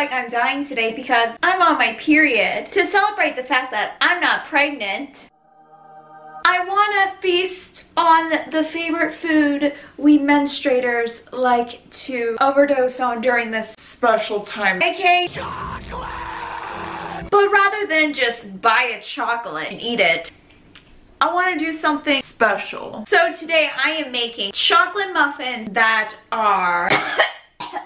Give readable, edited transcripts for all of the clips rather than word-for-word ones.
like I'm dying today because I'm on my period. To celebrate the fact that I'm not pregnant, I want to feast on the favorite food we menstruators like to overdose on during this special time, aka chocolate. But rather than just buy a chocolate and eat it, I want to do something special. So today I am making chocolate muffins that are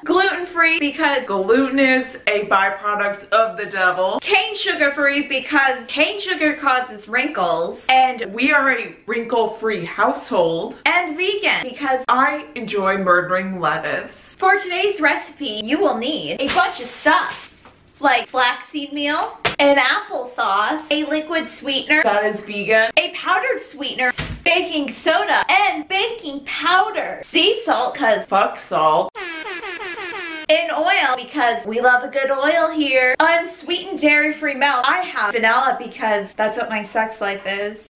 gluten-free because gluten is a byproduct of the devil. Cane sugar-free because cane sugar causes wrinkles. And we are a wrinkle-free household. And vegan because I enjoy murdering lettuce. For today's recipe, you will need a bunch of stuff. Like flaxseed meal, an applesauce, a liquid sweetener that is vegan, a powdered sweetener, baking soda, and baking powder, sea salt cause fuck salt, and oil because we love a good oil here, unsweetened dairy-free milk. I have vanilla because that's what my sex life is.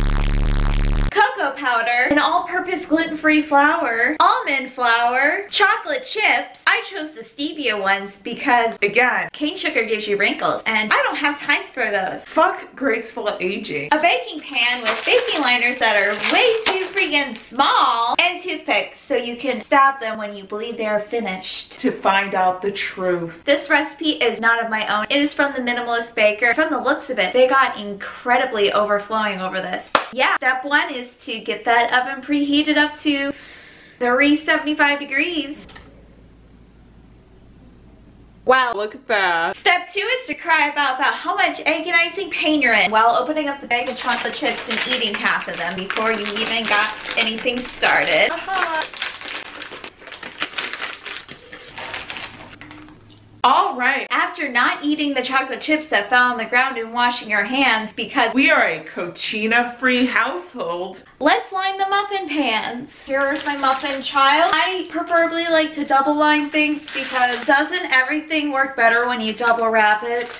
Cocoa powder, an all-purpose gluten-free flour, almond flour, chocolate chips. I chose the stevia ones because, again, cane sugar gives you wrinkles and I don't have time for those. Fuck graceful aging. A baking pan with baking liners that are way too freaking small, and toothpicks so you can stab them when you believe they are finished. To find out the truth. This recipe is not of my own. It is from the Minimalist Baker. From the looks of it, they got incredibly overflowing over this. Yeah, step one is to get that oven preheated up to 375 degrees. Wow, look at that. Step two is to cry about how much agonizing pain you're in while opening up the bag of chocolate chips and eating half of them before you even got anything started. Alright, after not eating the chocolate chips that fell on the ground and washing your hands because we are a cochina-free household, let's line the muffin pans. Here's my muffin child. I preferably like to double line things because doesn't everything work better when you double wrap it?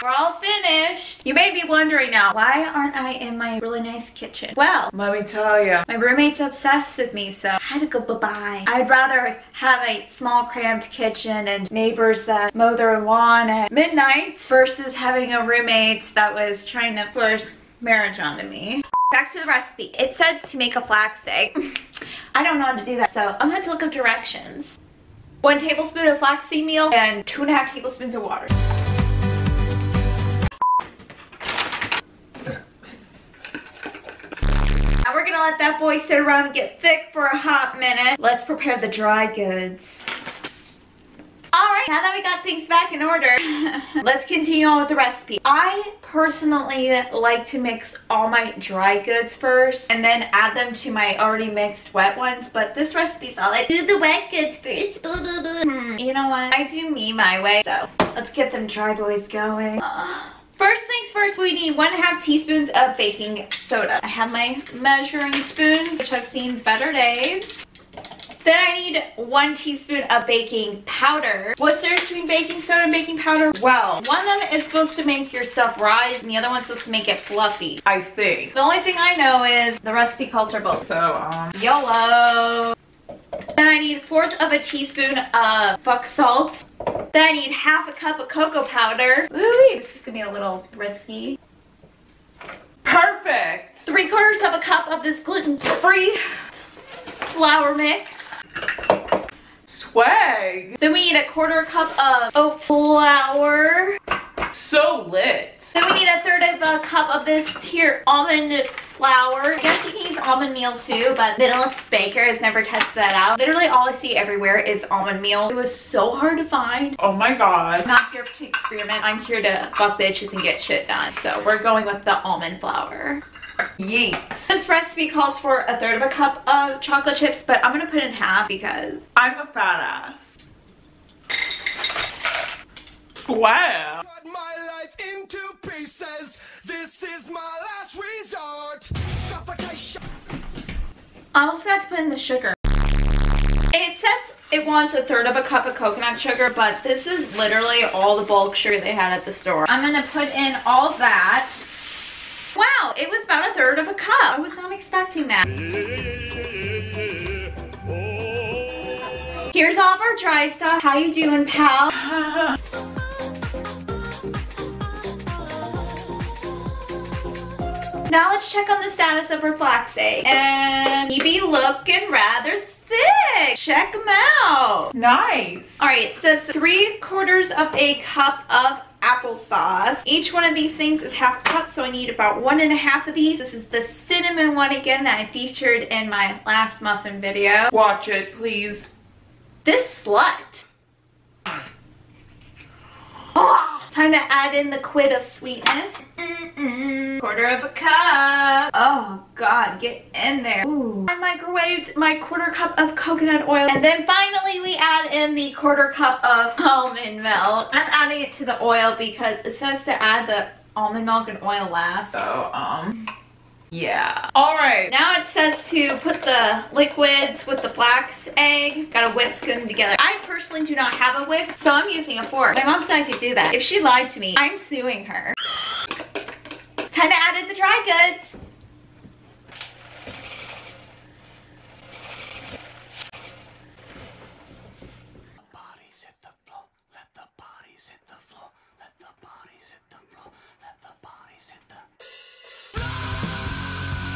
We're all finished. You may be wondering now, why aren't I in my really nice kitchen? Well, let me tell you. My roommate's obsessed with me, so I had to go bye-bye. I'd rather have a small cramped kitchen and neighbors that mow their lawn at midnight versus having a roommate that was trying to force marriage onto me. Back to the recipe. It says to make a flax egg. I don't know how to do that, so I'm gonna have to look up directions. 1 tablespoon of flaxseed meal and 2.5 tablespoons of water. Now we're gonna let that boy sit around and get thick for a hot minute. Let's prepare the dry goods. Alright, now that we got things back in order, let's continue on with the recipe. I personally like to mix all my dry goods first and then add them to my already mixed wet ones, but this recipe's all like, do the wet goods first. You know what? I do me my way, so let's get them dry boys going. First things first, we need 1.5 teaspoons of baking soda. I have my measuring spoons, which have seen better days. Then I need 1 teaspoon of baking powder. What's the difference between baking soda and baking powder? Well, one of them is supposed to make your stuff rise and the other one's supposed to make it fluffy, I think. The only thing I know is the recipe calls for both. So, YOLO. Then I need 1/4 teaspoon of fuck salt. Then I need 1/2 cup of cocoa powder. Ooh, this is gonna be a little risky. Perfect. 3/4 cup of this gluten-free flour mix. Swag. Then we need 1/4 cup of oat flour. So lit. Then we need 1/3 cup of this here almond flour. I guess you can use almond meal too, but Minimalist Baker has never tested that out. Literally all I see everywhere is almond meal. It was so hard to find. Oh my god. I'm not here to experiment. I'm here to fuck bitches and get shit done. So we're going with the almond flour. Yeet. This recipe calls for 1/3 cup of chocolate chips, but I'm gonna put in half because I'm a fat ass. Wow. Cut my life into pieces. This is my last resort. Suffocation. I almost forgot to put in the sugar. It says it wants 1/3 cup of coconut sugar, but this is literally all the bulk sugar they had at the store. I'm gonna put in all of that. Wow, it was about 1/3 cup. I was not expecting that. Here's all of our dry stuff. How you doing, pal? Now let's check on the status of her flax egg. And he be looking rather thick. Check them out. Nice. All right, it says 3/4 of a cup of applesauce. Each one of these things is half a cup, so I need about 1.5 of these. This is the cinnamon one again that I featured in my last muffin video. Watch it, please. This slut. Oh, time to add in the quid of sweetness. 1/4 of a cup. Oh God, get in there. Ooh. I microwaved my 1/4 cup of coconut oil. And then finally we add in the 1/4 cup of almond milk. I'm adding it to the oil because it says to add the almond milk and oil last. So, yeah. All right. Now it says to put the liquids with the flax egg. Gotta whisk them together. I personally do not have a whisk, so I'm using a fork. My mom said I could do that. If she lied to me, I'm suing her. Time to add in the dry goods. Bodies hit the floor, let the bodies hit the floor, let the bodies hit the floor, let the bodies hit the...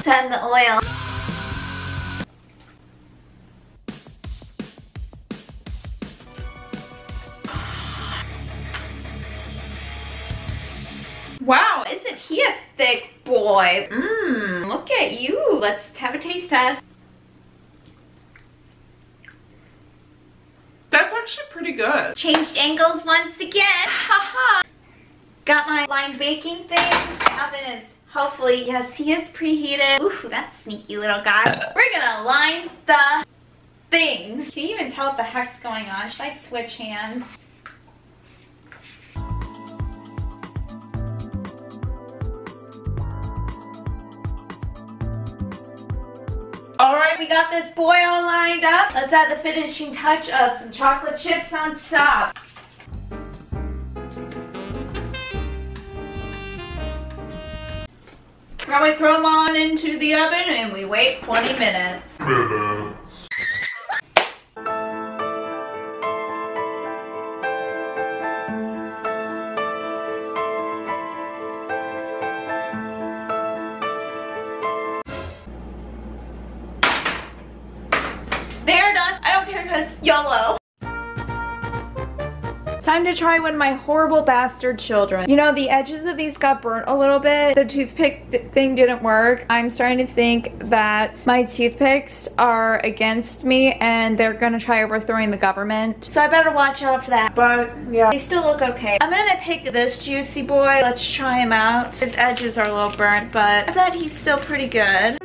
Send the oil. Wow. Isn't he a thick boy? Mmm. Look at you. Let's have a taste test. That's actually pretty good. Changed angles once again. Haha. Got my line baking things. The oven is hopefully, yes, he is preheated. Ooh, that sneaky little guy. We're gonna line the things. Can you even tell what the heck's going on? Should I switch hands? All right. We got this boy all lined up. Let's add the finishing touch of some chocolate chips on top. Now we throw them on into the oven and we wait 20 minutes. They're done. I don't care because YOLO. Time to try one of my horrible bastard children. You know, the edges of these got burnt a little bit. The toothpick thing didn't work. I'm starting to think that my toothpicks are against me and they're gonna try overthrowing the government. So I better watch out for that. But, yeah. They still look okay. I'm gonna pick this juicy boy. Let's try him out. His edges are a little burnt, but I bet he's still pretty good.